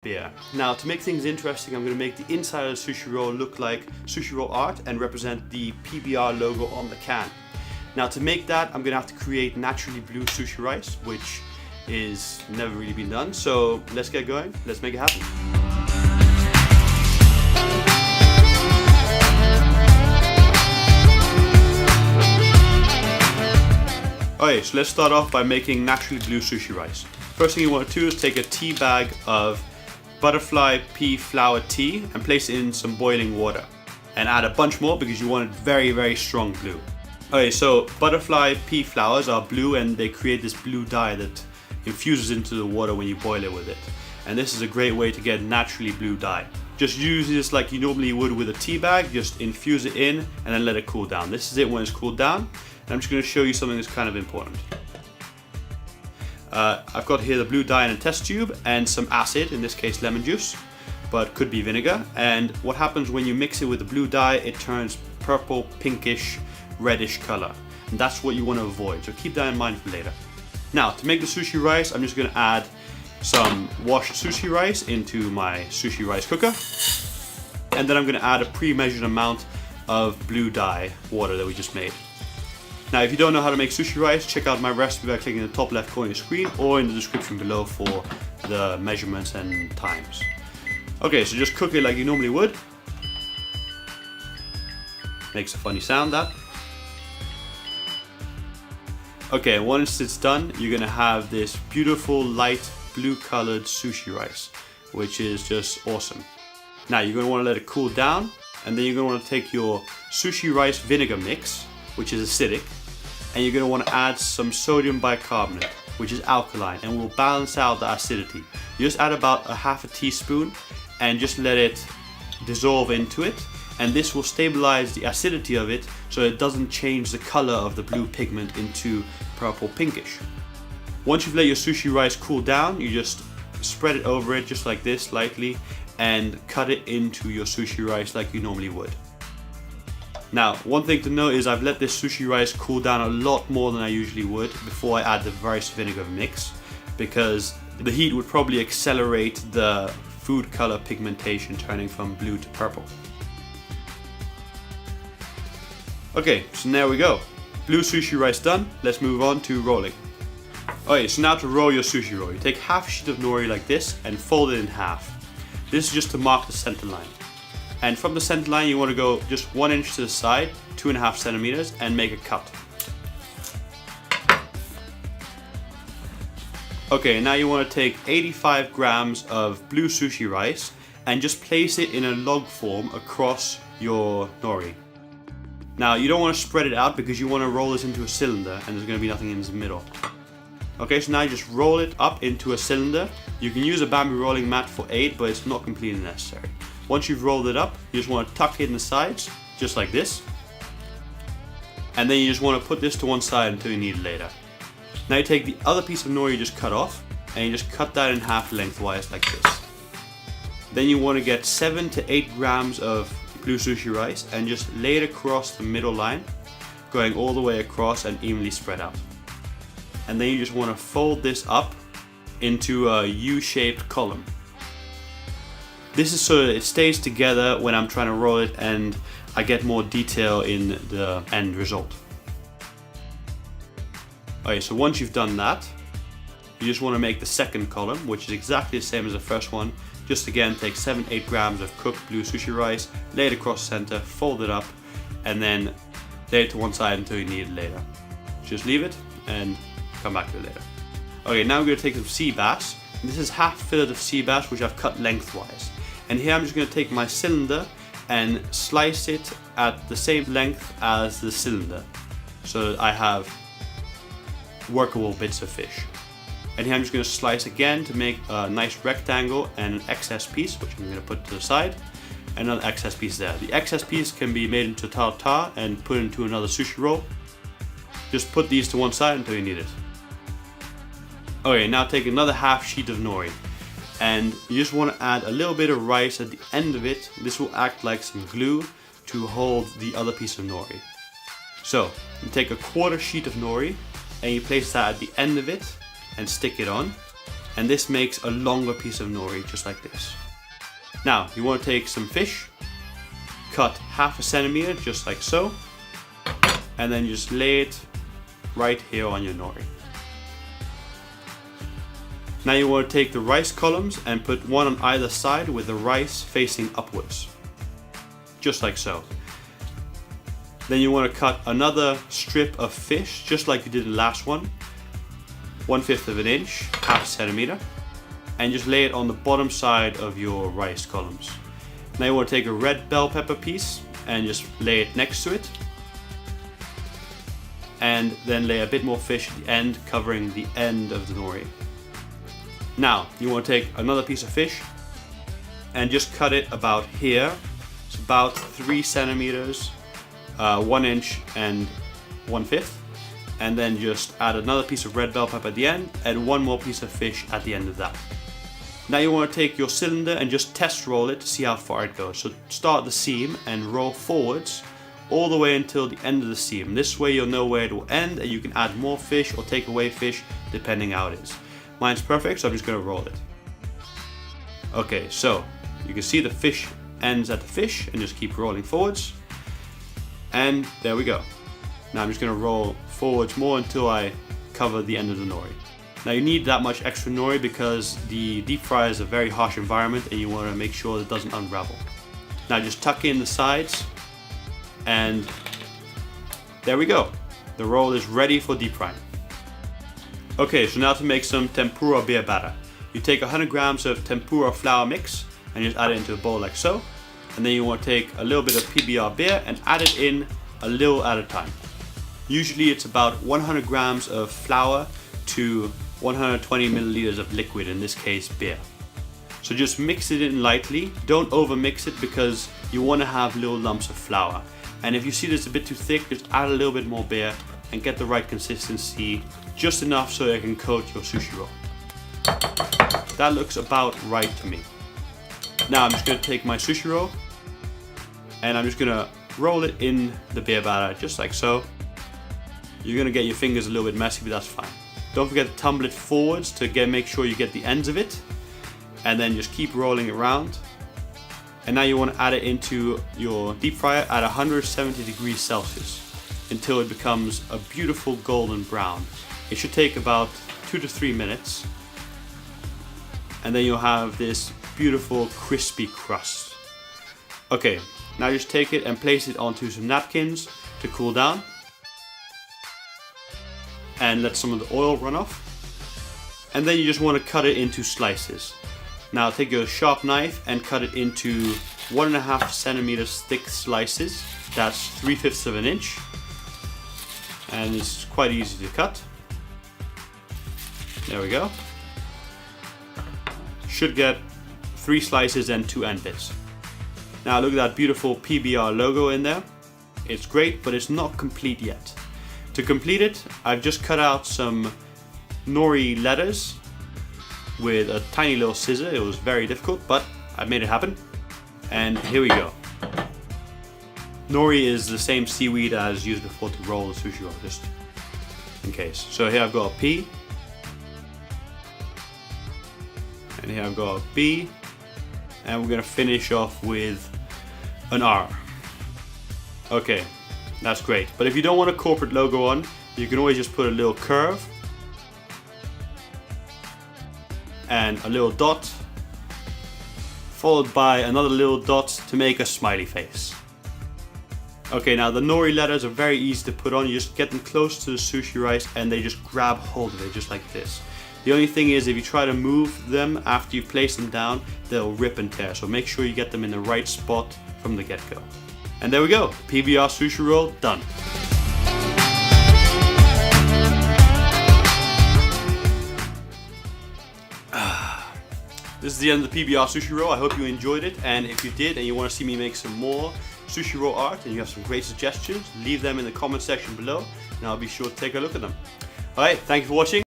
beer. Now, to make things interesting, I'm going to make the inside of the sushi roll look like sushi roll art and represent the PBR logo on the can. Now, to make that, I'm going to have to create naturally blue sushi rice, which is never really been done. So let's get going. Let's make it happen. Okay, so let's start off by making naturally blue sushi rice. First thing you want to do is take a tea bag of butterfly pea flower tea and place it in some boiling water. And add a bunch more because you want it very, very strong blue. Okay, so butterfly pea flowers are blue and they create this blue dye that infuses into the water when you boil it with it. And this is a great way to get naturally blue dye. Just use this like you normally would with a tea bag, just infuse it in and then let it cool down. This is it when it's cooled down. And I'm just going to show you something that's kind of important. I've got here the blue dye in a test tube and some acid, in this case lemon juice, but could be vinegar. And what happens when you mix it with the blue dye, it turns purple, pinkish, reddish color. And that's what you want to avoid, so keep that in mind for later. Now, to make the sushi rice, I'm just going to add some washed sushi rice into my sushi rice cooker. And then I'm going to add a pre-measured amount of blue dye water that we just made. Now, if you don't know how to make sushi rice, check out my recipe by clicking the top left corner of your screen or in the description below for the measurements and times. Okay, so just cook it like you normally would. Makes a funny sound, that. Okay, once it's done, you're gonna have this beautiful light blue colored sushi rice, which is just awesome. Now, you're gonna wanna let it cool down, and then you're gonna wanna take your sushi rice vinegar mix, which is acidic, and you're going to want to add some sodium bicarbonate, which is alkaline, and will balance out the acidity. You just add about a half a teaspoon and just let it dissolve into it, and this will stabilize the acidity of it so it doesn't change the color of the blue pigment into purple pinkish. Once you've let your sushi rice cool down, you just spread it over it just like this lightly and cut it into your sushi rice like you normally would. Now, one thing to note is I've let this sushi rice cool down a lot more than I usually would before I add the rice vinegar mix, because the heat would probably accelerate the food color pigmentation turning from blue to purple. Okay, so there we go. Blue sushi rice done. Let's move on to rolling. Okay, so now to roll your sushi roll. You take half a sheet of nori like this and fold it in half. This is just to mark the center line. And from the center line, you want to go just 1 inch to the side, 2.5 centimeters, and make a cut. Okay, now you want to take 85 grams of blue sushi rice and just place it in a log form across your nori. Now, you don't want to spread it out because you want to roll this into a cylinder and there's going to be nothing in the middle. Okay, so now you just roll it up into a cylinder. You can use a bamboo rolling mat for aid, but it's not completely necessary. Once you've rolled it up, you just want to tuck it in the sides, just like this. And then you just want to put this to one side until you need it later. Now you take the other piece of nori you just cut off, and you just cut that in half lengthwise like this. Then you want to get 7 to 8 grams of blue sushi rice and just lay it across the middle line, going all the way across and evenly spread out. And then you just want to fold this up into a U-shaped column. This is so that it stays together when I'm trying to roll it and I get more detail in the end result. Okay, so once you've done that, you just want to make the second column, which is exactly the same as the first one. Just again, take 7-8 grams of cooked blue sushi rice, lay it across the center, fold it up, and then lay it to one side until you need it later. Just leave it and come back to it later. Okay, now we're going to take some sea bass. This is half fillet of sea bass, which I've cut lengthwise. And here I'm just going to take my cylinder and slice it at the same length as the cylinder, so that I have workable bits of fish. And here I'm just going to slice again to make a nice rectangle and an excess piece, which I'm going to put to the side, and another excess piece there. The excess piece can be made into tartare and put into another sushi roll. Just put these to one side until you need it. Okay, now take another half sheet of nori. And you just want to add a little bit of rice at the end of it. This will act like some glue to hold the other piece of nori. So, you take a 1/4 sheet of nori and you place that at the end of it and stick it on. and this makes a longer piece of nori, just like this. Now, you want to take some fish, cut 1/2 centimeter, just like so, and then just lay it right here on your nori. Now you want to take the rice columns and put one on either side with the rice facing upwards, just like so. Then you want to cut another strip of fish, just like you did in the last one, 1/5 of an inch, 1/2 centimeter, and just lay it on the bottom side of your rice columns. Now you want to take a red bell pepper piece and just lay it next to it, and then lay a bit more fish at the end, covering the end of the nori. Now you want to take another piece of fish and just cut it about here. It's about 3 centimeters, 1 inch and 1/5, and then just add another piece of red bell pepper at the end and one more piece of fish at the end of that. Now you want to take your cylinder and just test roll it to see how far it goes. So start the seam and roll forwards all the way until the end of the seam. This way you'll know where it will end, and you can add more fish or take away fish depending how it is. Mine's perfect, so I'm just going to roll it. Okay, so you can see the fish ends at the fish, and just keep rolling forwards. And there we go. Now I'm just going to roll forwards more until I cover the end of the nori. Now you need that much extra nori because the deep fryer is a very harsh environment, and you want to make sure it doesn't unravel. Now just tuck in the sides, and there we go. The roll is ready for deep frying. Okay, so now to make some tempura beer batter. You take 100 grams of tempura flour mix and just add it into a bowl like so. And then you want to take a little bit of PBR beer and add it in a little at a time. Usually it's about 100 grams of flour to 120 milliliters of liquid, in this case beer. So just mix it in lightly. Don't over mix it because you want to have little lumps of flour. And if you see this a bit too thick, just add a little bit more beer and get the right consistency, just enough so it can coat your sushi roll. That looks about right to me. Now I'm just going to take my sushi roll and I'm just going to roll it in the beer batter, just like so. You're going to get your fingers a little bit messy, but that's fine. Don't forget to tumble it forwards to make sure you get the ends of it, and then just keep rolling it around. And now you want to add it into your deep fryer at 170 degrees Celsius until it becomes a beautiful golden brown. It should take about 2 to 3 minutes, and then you'll have this beautiful crispy crust. Okay, now just take it and place it onto some napkins to cool down, and let some of the oil run off. And then you just want to cut it into slices. Now take your sharp knife and cut it into 1.5 centimeters thick slices. That's 3/5 of an inch. And it's quite easy to cut. There we go. Should get 3 slices and 2 end bits. Now look at that beautiful PBR logo in there. It's great, but it's not complete yet. To complete it, I've just cut out some nori letters with a tiny little scissor. It was very difficult, but I made it happen. And here we go. Nori is the same seaweed as used before to roll the sushi roll, just in case. So here I've got a P, and here I've got a B, and we're gonna finish off with an R. Okay, that's great. But if you don't want a corporate logo on, you can always just put a little curve and a little dot, followed by another little dot to make a smiley face. Okay, now the nori letters are very easy to put on. You just get them close to the sushi rice and they just grab hold of it just like this. The only thing is, if you try to move them after you've placed them down, they'll rip and tear. So make sure you get them in the right spot from the get-go. And there we go, PBR sushi roll done. This is the end of the PBR sushi roll. I hope you enjoyed it, and if you did and you want to see me make some more sushi roll art and you have some great suggestions, leave them in the comment section below and I'll be sure to take a look at them. Alright, thank you for watching.